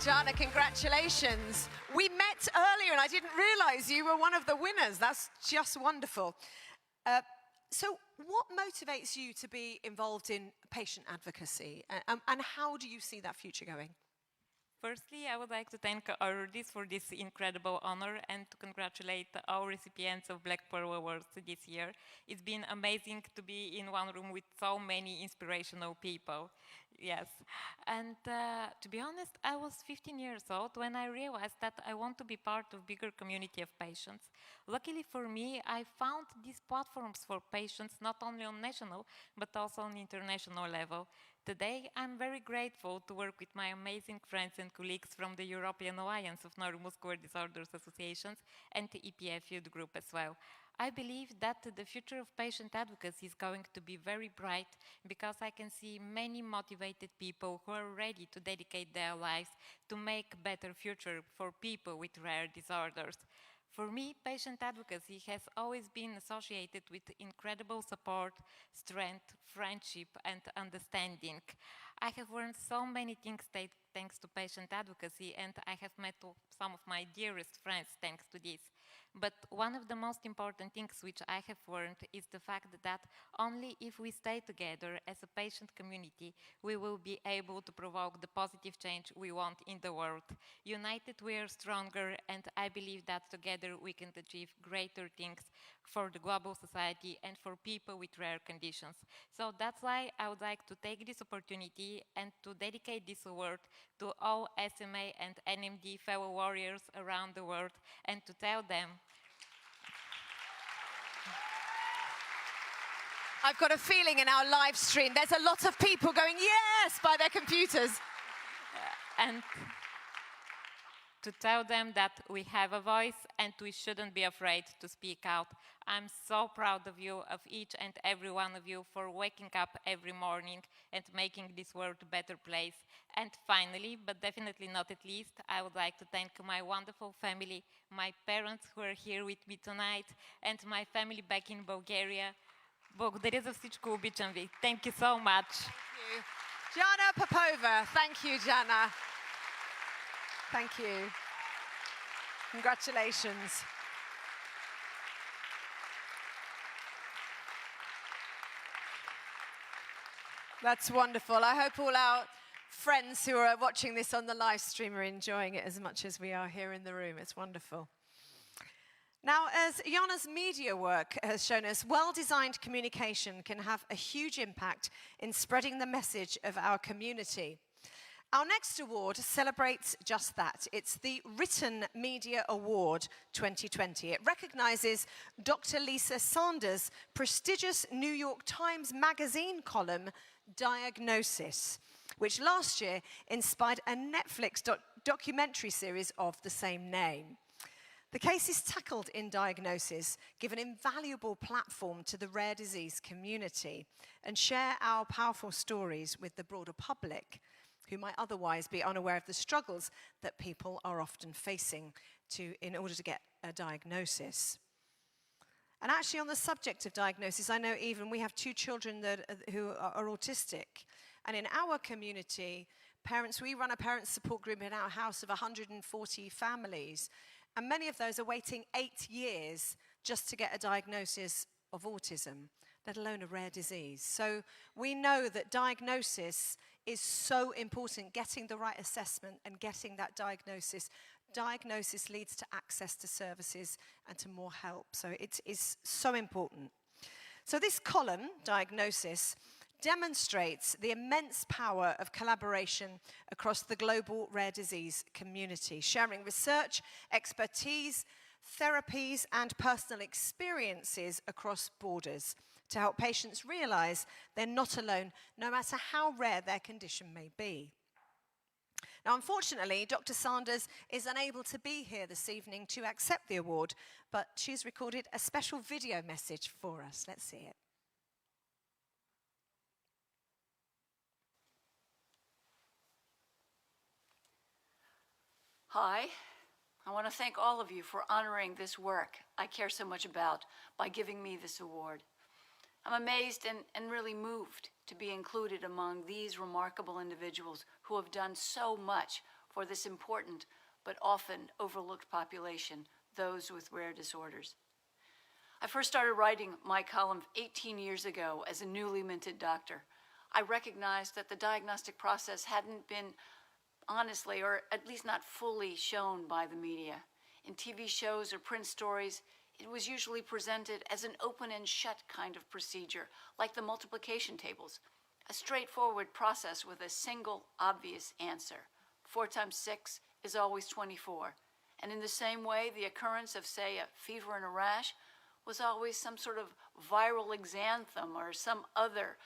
Jana, congratulations. We met earlier and I didn't realize you were one of the winners. That's just wonderful. So what motivates you to be involved in patient advocacy and how do you see that future going? Firstly, I would like to thank EURORDIS for this incredible honor and to congratulate our recipients of Black Pearl Awards this year. It's been amazing to be in one room with so many inspirational people. Yes. And to be honest, I was 15 years old when I realized that I want to be part of a bigger community of patients. Luckily for me, I found these platforms for patients not only on national, but also on international level. Today, I'm very grateful to work with my amazing friends and colleagues from the European Alliance of Neuromuscular Disorders Associations and the EPF Youth Group as well. I believe that the future of patient advocacy is going to be very bright because I can see many motivated people who are ready to dedicate their lives to make a better future for people with rare disorders. For me, patient advocacy has always been associated with incredible support, strength, friendship, and understanding. I have learned so many things thanks to patient advocacy, and I have met some of my dearest friends thanks to this. But one of the most important things which I have learned is the fact that only if we stay together as a patient community, we will be able to provoke the positive change we want in the world. United we are stronger, and I believe that together we can achieve greater things for the global society and for people with rare conditions. So that's why I would like to take this opportunity and to dedicate this award to all SMA and NMD fellow warriors around the world, and to tell them I've got a feeling in our live stream there's a lot of people going yes by their computers. And to tell them that we have a voice and we shouldn't be afraid to speak out. I'm so proud of you, of each and every one of you, for waking up every morning and making this world a better place. And finally, but definitely not at least, I would like to thank my wonderful family, my parents who are here with me tonight, and my family back in Bulgaria. Благодаря за всичко, обичам ви. Thank you so much. Thank you. Jana Popova. Thank you, Jana. Thank you. Congratulations. That's wonderful. I hope all our friends who are watching this on the live stream are enjoying it as much as we are here in the room. It's wonderful. Now, as Jana's media work has shown us, well-designed communication can have a huge impact in spreading the message of our community. Our next award celebrates just that. It's the Written Media Award 2020. It recognizes Dr. Lisa Sanders' prestigious New York Times Magazine column, Diagnosis, which last year inspired a Netflix documentary series of the same name. The cases tackled in Diagnosis give an invaluable platform to the rare disease community and share our powerful stories with the broader public, who might otherwise be unaware of the struggles that people are often facing in order to get a diagnosis. And actually, on the subject of diagnosis, I know even we have 2 children who are autistic. And in our community, we run a parent support group in our house of 140 families. And many of those are waiting 8 years just to get a diagnosis of autism, let alone a rare disease. So we know that diagnosis is so important, getting the right assessment and getting that diagnosis. Diagnosis leads to access to services and to more help. So it is so important. So this column, Diagnosis, demonstrates the immense power of collaboration across the global rare disease community, sharing research, expertise, therapies, and personal experiences across borders to help patients realize they're not alone, no matter how rare their condition may be. Now, unfortunately, Dr. Sanders is unable to be here this evening to accept the award, but she's recorded a special video message for us. Let's see it. Hi, I want to thank all of you for honoring this work I care so much about by giving me this award. I'm amazed and really moved to be included among these remarkable individuals who have done so much for this important but often overlooked population, those with rare disorders. I first started writing my column 18 years ago as a newly minted doctor. I recognized that the diagnostic process hadn't been honestly, or at least not fully, shown by the media. In TV shows or print stories, it was usually presented as an open and shut kind of procedure, like the multiplication tables, a straightforward process with a single, obvious answer. 4 times 6 is always 24. And in the same way, the occurrence of, say, a fever and a rash was always some sort of viral exanthem or some other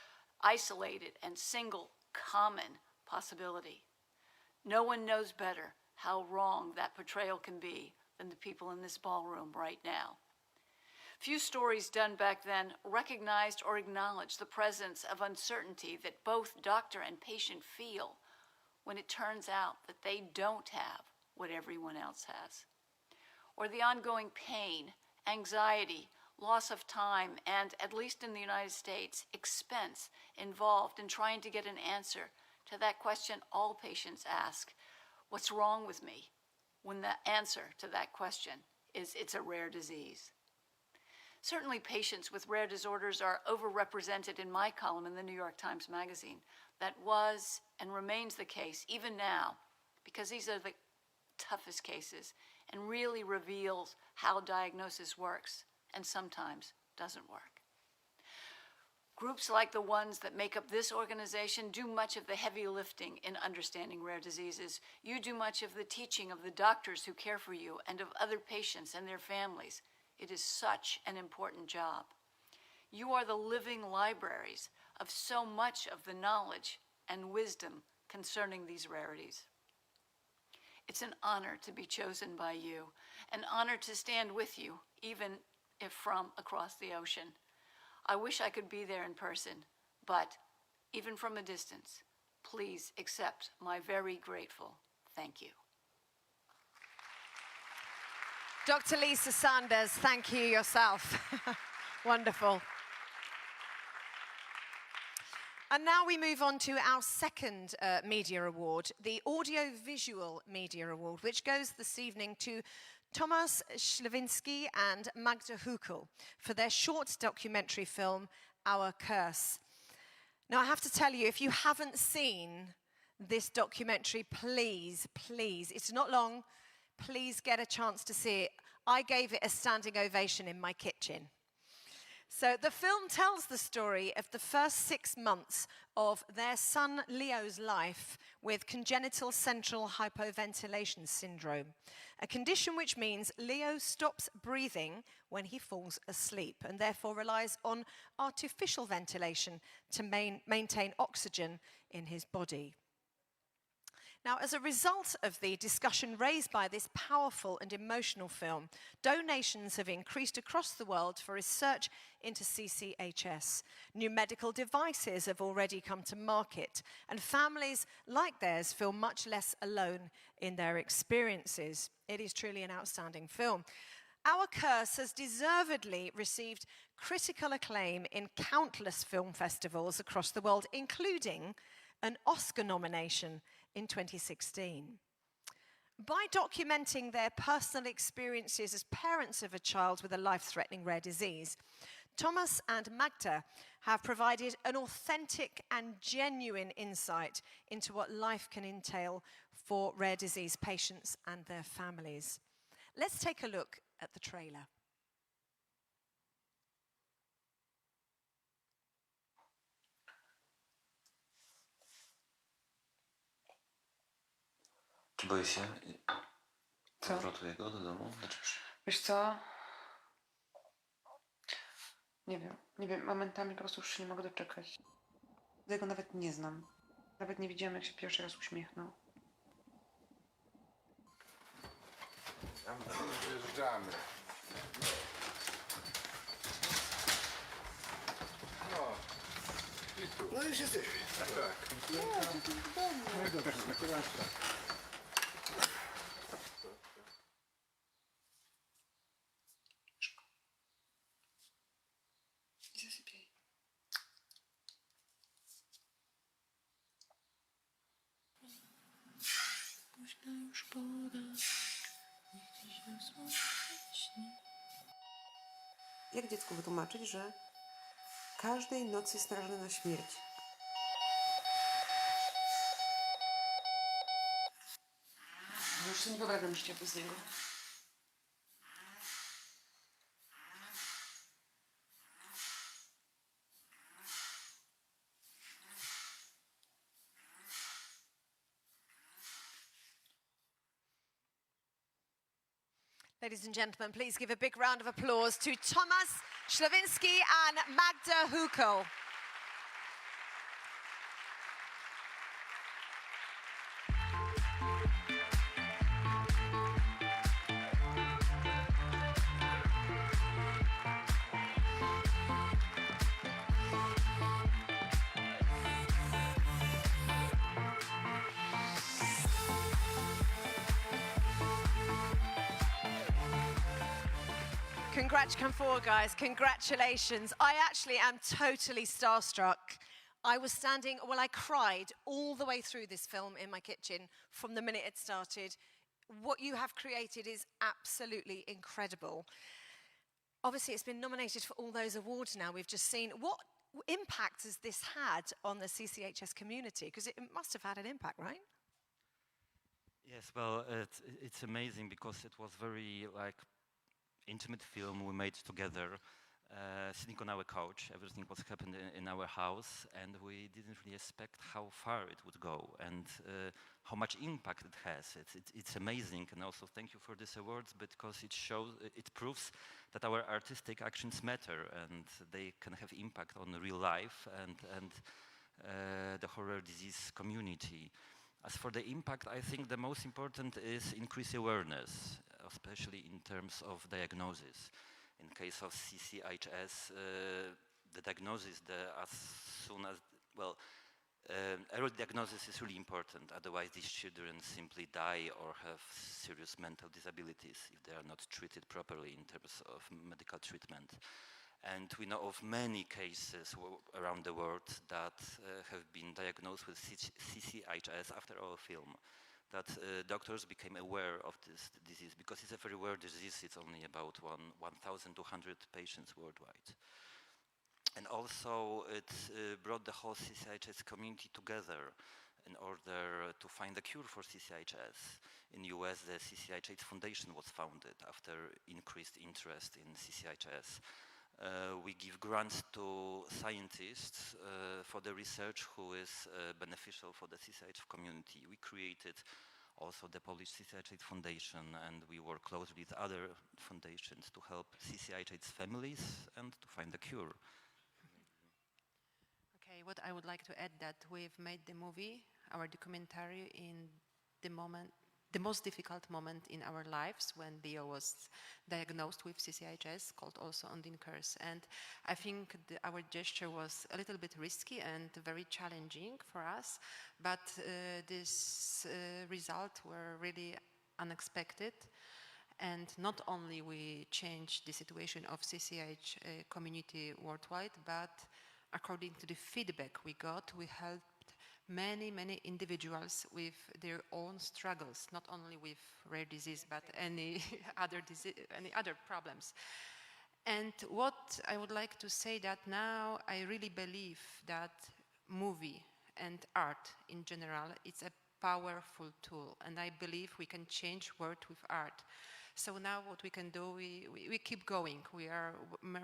isolated and single, common possibility. No one knows better how wrong that portrayal can be than the people in this ballroom right now. Few stories done back then recognized or acknowledged the presence of uncertainty that both doctor and patient feel when it turns out that they don't have what everyone else has. Or the ongoing pain, anxiety, loss of time, and, at least in the United States, expense involved in trying to get an answer to that question all patients ask, what's wrong with me? When the answer to that question is it's a rare disease. Certainly patients with rare disorders are overrepresented in my column in the New York Times Magazine. That was and remains the case even now, because these are the toughest cases and really reveals how diagnosis works and sometimes doesn't work. Groups like the ones that make up this organization do much of the heavy lifting in understanding rare diseases. You do much of the teaching of the doctors who care for you and of other patients and their families. It is such an important job. You are the living libraries of so much of the knowledge and wisdom concerning these rarities. It's an honor to be chosen by you, an honor to stand with you, even if from across the ocean. I wish I could be there in person, but even from a distance, please accept my very grateful thank you. Dr. Lisa Sanders, thank you yourself. Wonderful. And now we move on to our second media award, the Audiovisual Media Award, which goes this evening to Tomasz Ślewiński and Magda Huckel for their short documentary film, Our Curse. Now, I have to tell you, if you haven't seen this documentary, please, it's not long, please get a chance to see it. I gave it a standing ovation in my kitchen. So the film tells the story of the first 6 months of their son Leo's life with congenital central hypoventilation syndrome, a condition which means Leo stops breathing when he falls asleep and therefore relies on artificial ventilation to maintain oxygen in his body. Now, as a result of the discussion raised by this powerful and emotional film, donations have increased across the world for research into CCHS. New medical devices have already come to market, and families like theirs feel much less alone in their experiences. It is truly an outstanding film. Our Curse has deservedly received critical acclaim in countless film festivals across the world, including an Oscar nomination in 2016. By documenting their personal experiences as parents of a child with a life-threatening rare disease, Thomas and Magda have provided an authentic and genuine insight into what life can entail for rare disease patients and their families. Let's take a look at the trailer. Czy boisz się powrotu jego do domu? Wiesz co? Nie wiem, momentami po prostu już się nie mogę doczekać. Ja go nawet nie znam. Nawet nie widziałam, jak się pierwszy raz uśmiechnął. Wyjeżdżamy. No, i tu. No już jesteśmy. Tak. No i dobrze, Zasypiaj. Późna już pora. Jak dziecku wytłumaczyć, że każdej nocy jest narażony na śmierć? Już sobie nie wyobrażam życia bez niego. Ladies and gentlemen, please give a big round of applause to Tomasz Ślewiński and Magda Huckel. Come forward, guys. Congratulations. I actually am totally starstruck. I was standing, well, I cried all the way through this film in my kitchen from the minute it started. what you have created is absolutely incredible. Obviously, it's been nominated for all those awards now we've just seen. What impact has this had on the CCHS community? Because it must have had an impact, right? Yes, well, it's amazing because it was very intimate film we made together, sitting on our couch. Everything was happening in our house, and we didn't really expect how far it would go and how much impact it has. It's amazing, and also thank you for this awards because it proves that our artistic actions matter and they can have impact on real life and the horror disease community. As for the impact, I think the most important is increase awareness, especially in terms of diagnosis. In case of CCHS, the diagnosis, as soon as, early diagnosis is really important. Otherwise, these children simply die or have serious mental disabilities if they are not treated properly in terms of medical treatment. And we know of many cases around the world that have been diagnosed with CCHS after our film, that doctors became aware of this disease because it's a very rare disease. It's only about 1,200 patients worldwide. And also it brought the whole CCHS community together in order to find a cure for CCHS. In the US, the CCHS Foundation was founded after increased interest in CCHS. We give grants to scientists for the research who is beneficial for the CCHS community. We created also the Polish CCHS Foundation, and we work closely with other foundations to help CCHS families and to find a cure. Okay, what I would like to add that we've made the movie, our documentary, in the most difficult moment in our lives when Leo was diagnosed with CCHS, called also Undine Curse. And I think our gesture was a little bit risky and very challenging for us, but this result were really unexpected. And not only we changed the situation of CCH community worldwide, but according to the feedback we got, we helped many individuals with their own struggles, not only with rare disease, but any other problems. And what I would like to say that now I really believe that movie and art in general, it's a powerful tool, and I believe we can change world with art. So now what we can do, we keep going. We are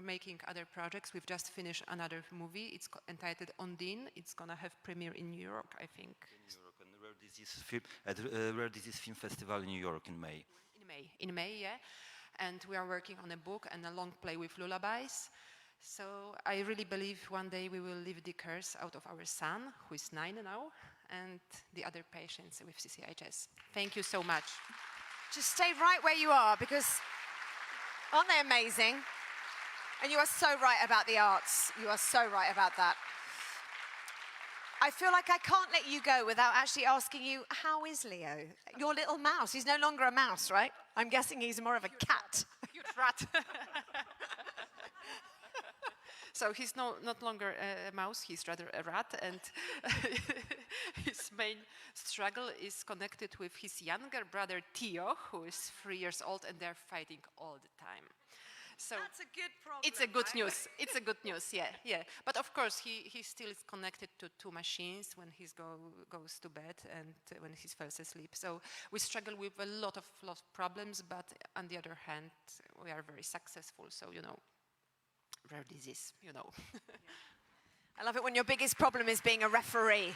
making other projects. We've just finished another movie. It's entitled Undine. It's going to have premiere in New York, I think. In New York, and at Rare Disease Film Festival in New York in May. In May, yeah. And we are working on a book and a long play with lullabies. So I really believe one day we will lift the curse out of our son, who is 9 now, and the other patients with CCHS. Thank you so much. Just stay right where you are, because aren't they amazing? And you are so right about the arts. You are so right about that. I feel like I can't let you go without actually asking you, how is Leo? Your little mouse. He's no longer a mouse, right? I'm guessing he's more of a cat. Cute rat. So he's not longer a mouse, he's rather a rat, and his main struggle is connected with his younger brother Theo, who is 3 years old, and they're fighting all the time. So that's a good problem. It's a good right? news. It's a good news, yeah. But of course, he still is connected to 2 machines when he goes to bed and when he falls asleep. So we struggle with a lot of problems, but on the other hand, we are very successful. So, rare disease, I love it when your biggest problem is being a referee.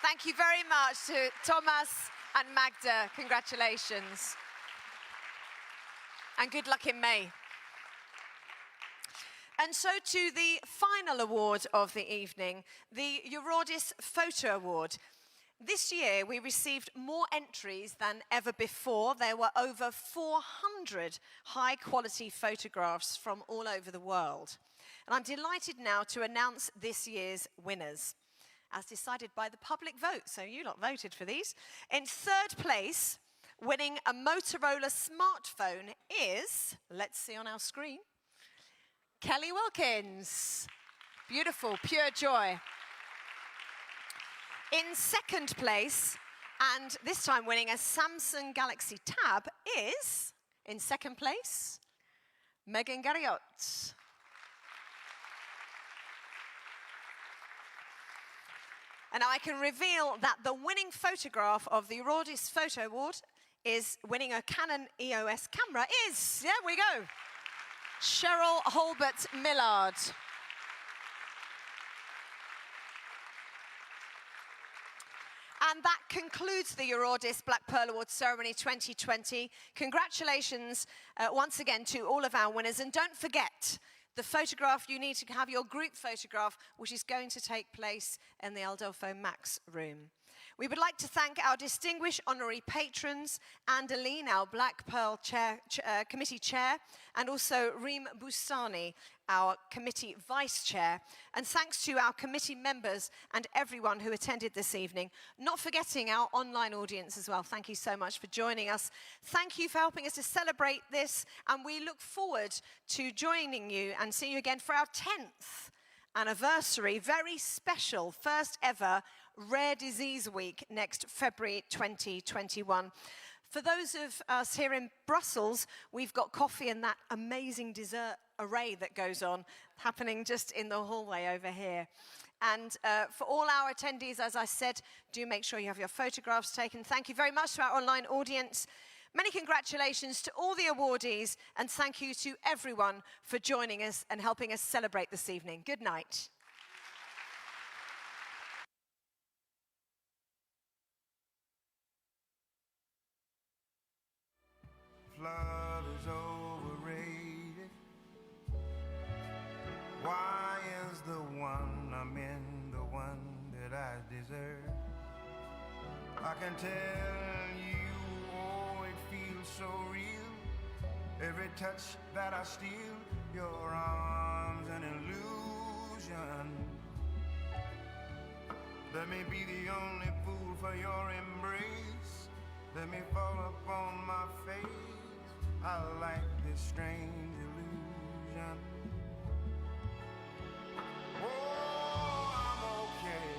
Thank you very much to Thomas and Magda. Congratulations. And good luck in May. And so to the final award of the evening, the EURORDIS Photo Award. This year, we received more entries than ever before. There were over 400 high-quality photographs from all over the world. And I'm delighted now to announce this year's winners, as decided by the public vote. So you lot voted for these. In 3rd place, winning a Motorola smartphone is, let's see on our screen, Kelly Wilkins. Beautiful, pure joy. In 2nd place, And this time winning a Samsung Galaxy Tab is, in second place, Megan Garriott. And now I can reveal that the winning photograph of the EURORDIS Photo Award is winning a Canon EOS camera is, there we go, Cheryl Holbert Millard. And that concludes the EURORDIS Black Pearl Awards Ceremony 2020. Congratulations once again to all of our winners. And don't forget, the photograph, you need to have your group photograph, which is going to take place in the Aldolfo Max room. We would like to thank our distinguished honorary patrons, Andeline, our Black Pearl Committee Chair, and also Reem Boustani, our Committee Vice Chair. And thanks to our committee members and everyone who attended this evening, not forgetting our online audience as well. Thank you so much for joining us. Thank you for helping us to celebrate this, and we look forward to joining you and seeing you again for our 10th anniversary, very special, first ever Rare Disease Week next February 2021. For those of us here in Brussels, we've got coffee and that amazing dessert array that goes on, happening just in the hallway over here. And for all our attendees, as I said, do make sure you have your photographs taken. Thank you very much to our online audience. Many congratulations to all the awardees, and thank you to everyone for joining us and helping us celebrate this evening. Good night. Love is overrated. Why is the one I'm in the one that I deserve? I can tell you, oh, it feels so real. Every touch that I steal, your arms an illusion. Let me be the only fool for your embrace. Let me fall upon my face. I like this strange illusion. Oh, I'm okay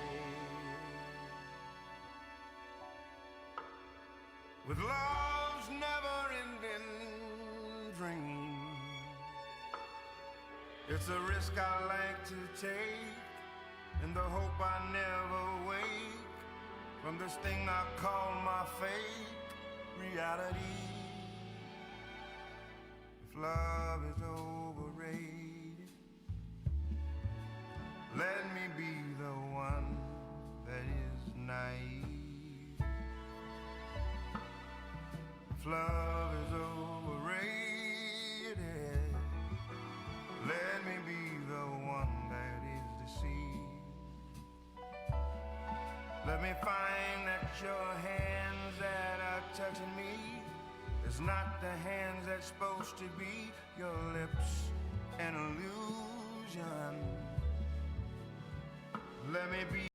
with love's never-ending dream. It's a risk I like to take, in the hope I never wake from this thing I call my fate, reality. If love is overrated, let me be the one that is naive. If love is overrated, let me be the one that is deceived. Let me find that your hands that are touching me is not the hands that's supposed to be. Your lips an illusion. Let me be